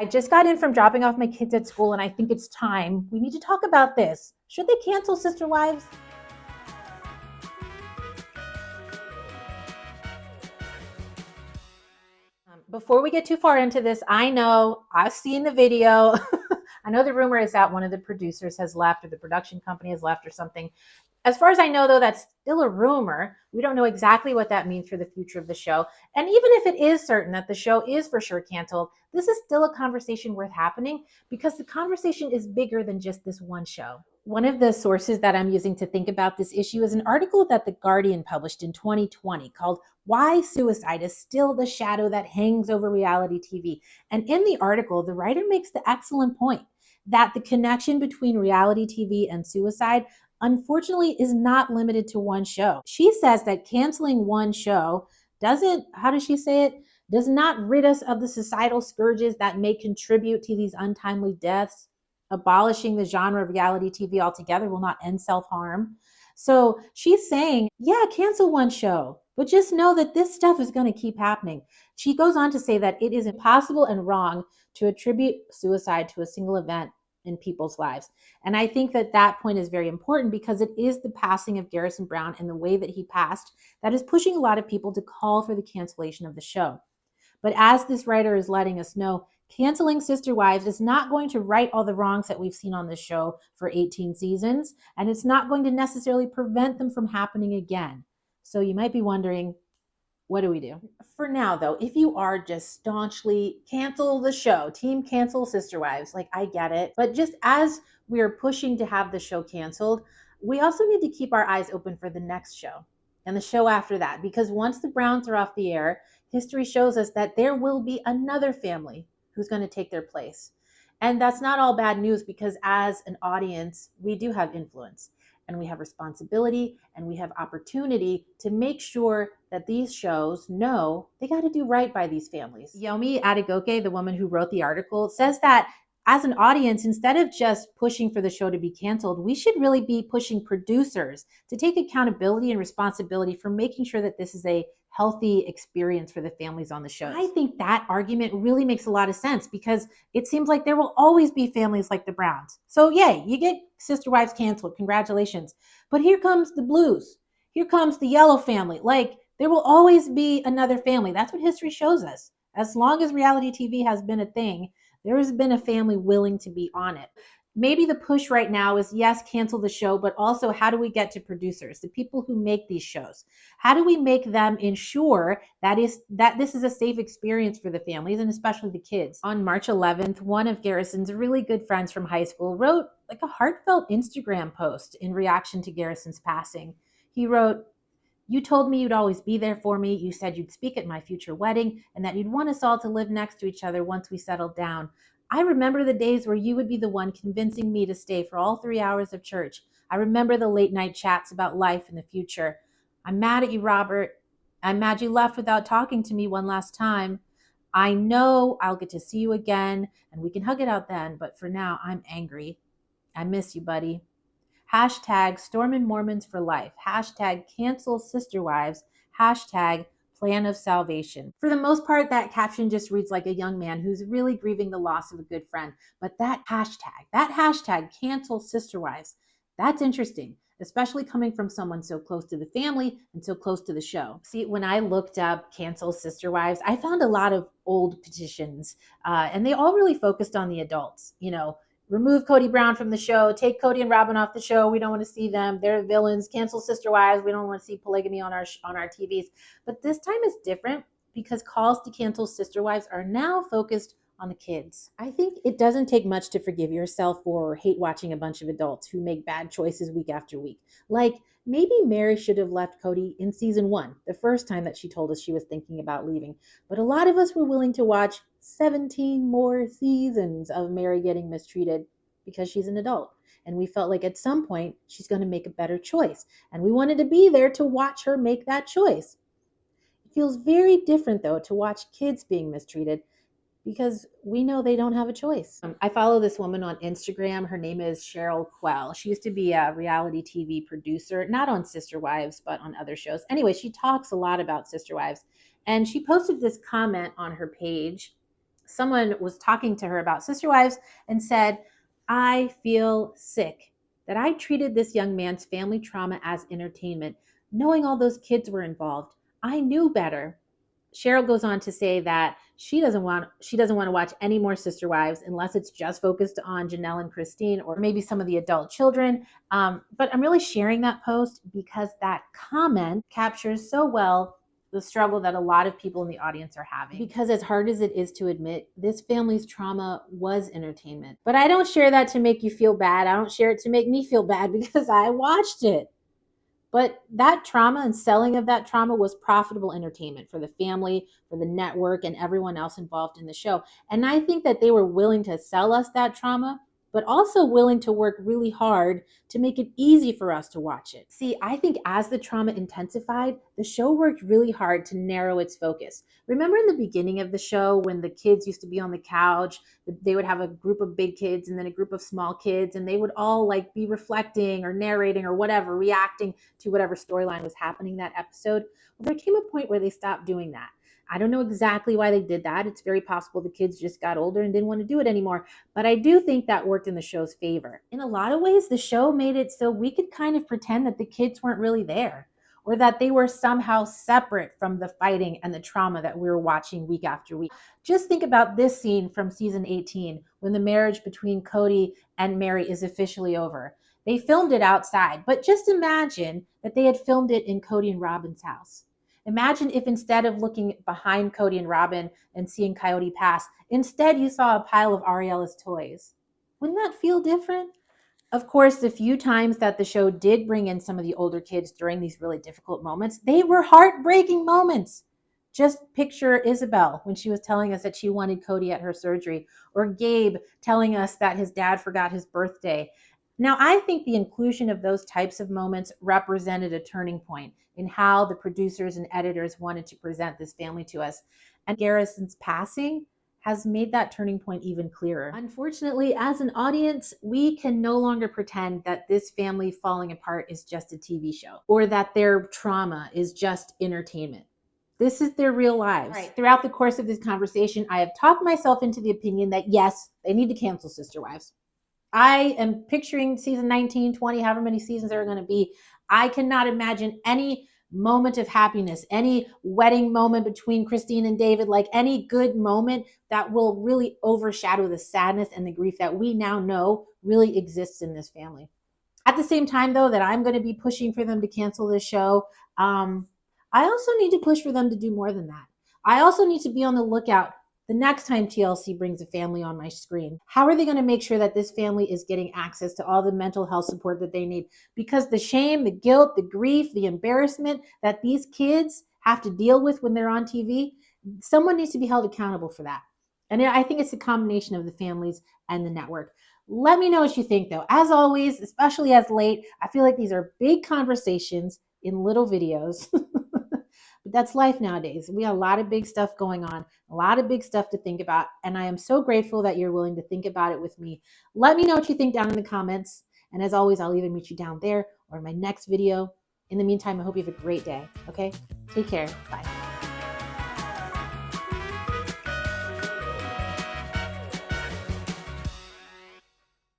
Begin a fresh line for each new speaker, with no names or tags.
I just got in from dropping off my kids at school and I think it's time. We need to talk about this. Should they cancel Sister Wives? Before we get too far into this, I know I've seen the video. I know the rumor is that one of the producers has left or the production company has left or something. As far as I know, though, that's still a rumor. We don't know exactly what that means for the future of the show. And even if it is certain that the show is for sure canceled, this is still a conversation worth happening because the conversation is bigger than just this one show. One of the sources that I'm using to think about this issue is an article that The Guardian published in 2020 called Why Suicide is Still the Shadow That Hangs Over Reality TV. And in the article, the writer makes the excellent point that the connection between reality TV and suicide unfortunately is not limited to one show. She says that canceling one show doesn't, how does she say it? Does not rid us of the societal scourges that may contribute to these untimely deaths. Abolishing the genre of reality TV altogether will not end self-harm. So she's saying, yeah, cancel one show, but just know that this stuff is going to keep happening. She goes on to say that it is impossible and wrong to attribute suicide to a single event in people's lives. And I think that that point is very important because it is the passing of Garrison Brown and the way that he passed that is pushing a lot of people to call for the cancellation of the show. But as this writer is letting us know, canceling Sister Wives is not going to right all the wrongs that we've seen on this show for 18 seasons, and it's not going to necessarily prevent them from happening again. So you might be wondering, what do we do? For now, though, if you are just staunchly cancel the show, team cancel Sister Wives, like I get it. But just as we are pushing to have the show canceled, we also need to keep our eyes open for the next show and the show after that. Because once the Browns are off the air, history shows us that there will be another family who's going to take their place. And that's not all bad news because as an audience, we do have influence and we have responsibility and we have opportunity to make sure that these shows know they got to do right by these families. Yomi Adegoke, the woman who wrote the article, says that as an audience, instead of just pushing for the show to be canceled, we should really be pushing producers to take accountability and responsibility for making sure that this is a healthy experience for the families on the show. I think that argument really makes a lot of sense because it seems like there will always be families like the Browns. So yay, you get Sister Wives canceled. Congratulations. But here comes the Blues. Here comes the Yellow family. Like there will always be another family. That's what history shows us. As long as reality TV has been a thing, there has been a family willing to be on it. Maybe the push right now is yes, cancel the show, but also how do we get to producers, the people who make these shows? How do we make them ensure that this is a safe experience for the families and especially the kids? On March 11th, one of Garrison's really good friends from high school wrote like a heartfelt Instagram post in reaction to Garrison's passing. He wrote, "You told me you'd always be there for me. You said you'd speak at my future wedding and that you'd want us all to live next to each other once we settled down. I remember the days where you would be the one convincing me to stay for all 3 hours of church. I remember the late night chats about life and the future. I'm mad at you, Robert. I'm mad you left without talking to me one last time. I know I'll get to see you again and we can hug it out then, but for now, I'm angry. I miss you, buddy. Hashtag Stormin' Mormons for life. Hashtag cancel Sister Wives. Hashtag plan of salvation." For the most part, that caption just reads like a young man who's really grieving the loss of a good friend. But that hashtag cancel Sister Wives, that's interesting, especially coming from someone so close to the family and so close to the show. See, when I looked up cancel Sister Wives, I found a lot of old petitions, and they all really focused on the adults. Remove Cody Brown from the show, take Cody and Robin off the show. We don't want to see them. They're villains. Cancel Sister Wives. We don't want to see polygamy on our TVs. But this time is different because calls to cancel Sister Wives are now focused on the kids. I think it doesn't take much to forgive yourself for hate watching a bunch of adults who make bad choices week after week. Like maybe Mary should have left Cody in season 1, the first time that she told us she was thinking about leaving. But a lot of us were willing to watch 17 more seasons of Mary getting mistreated because she's an adult. And we felt like at some point she's going to make a better choice. And we wanted to be there to watch her make that choice. It feels very different, though, to watch kids being mistreated because we know they don't have a choice. I follow this woman on Instagram. Her name is Cheryl Quell. She used to be a reality TV producer, not on Sister Wives, but on other shows. Anyway, she talks a lot about Sister Wives. And she posted this comment on her page someone was talking to her about Sister Wives and said, I feel sick that I treated this young man's family trauma as entertainment, knowing all those kids were involved. I knew better. Cheryl goes on to say that she doesn't want to watch any more Sister Wives unless it's just focused on Janelle and Christine or maybe some of the adult children. But I'm really sharing that post because that comment captures so well the struggle that a lot of people in the audience are having. Because as hard as it is to admit, this family's trauma was entertainment. But I don't share that to make you feel bad. I don't share it to make me feel bad because I watched it. But that trauma and selling of that trauma was profitable entertainment for the family, for the network, and everyone else involved in the show. And I think that they were willing to sell us that trauma, but also willing to work really hard to make it easy for us to watch it. See, I think as the trauma intensified, the show worked really hard to narrow its focus. Remember in the beginning of the show when the kids used to be on the couch, they would have a group of big kids and then a group of small kids, and they would all like be reflecting or narrating or whatever, reacting to whatever storyline was happening that episode. Well, there came a point where they stopped doing that. I don't know exactly why they did that. It's very possible the kids just got older and didn't want to do it anymore. But I do think that worked in the show's favor. In a lot of ways, the show made it so we could kind of pretend that the kids weren't really there or that they were somehow separate from the fighting and the trauma that we were watching week after week. Just think about this scene from season 18 when the marriage between Cody and Mary is officially over. They filmed it outside, but just imagine that they had filmed it in Cody and Robin's house. Imagine if instead of looking behind Cody and Robin and seeing Coyote pass, instead you saw a pile of Ariella's toys. Wouldn't that feel different? Of course, the few times that the show did bring in some of the older kids during these really difficult moments, they were heartbreaking moments. Just picture Isabel when she was telling us that she wanted Cody at her surgery, or Gabe telling us that his dad forgot his birthday. Now, I think the inclusion of those types of moments represented a turning point in how the producers and editors wanted to present this family to us. And Garrison's passing has made that turning point even clearer. Unfortunately, as an audience, we can no longer pretend that this family falling apart is just a TV show or that their trauma is just entertainment. This is their real lives. Right. Throughout the course of this conversation, I have talked myself into the opinion that yes, they need to cancel Sister Wives. I am picturing season 19, 20, however many seasons there are going to be. I cannot imagine any moment of happiness, any wedding moment between Christine and David, like any good moment that will really overshadow the sadness and the grief that we now know really exists in this family. At the same time, though, that I'm going to be pushing for them to cancel this show, I also need to push for them to do more than that. I also need to be on the lookout the next time TLC brings a family on my screen. How are they going to make sure that this family is getting access to all the mental health support that they need? Because the shame, the guilt, the grief, the embarrassment that these kids have to deal with when they're on TV, someone needs to be held accountable for that. And I think it's a combination of the families and the network. Let me know what you think, though. As always, especially as late, I feel like these are big conversations in little videos. But that's life nowadays. We have a lot of big stuff going on, a lot of big stuff to think about. And I am so grateful that you're willing to think about it with me. Let me know what you think down in the comments. And as always, I'll either meet you down there or in my next video. In the meantime, I hope you have a great day. Okay? Take care. Bye.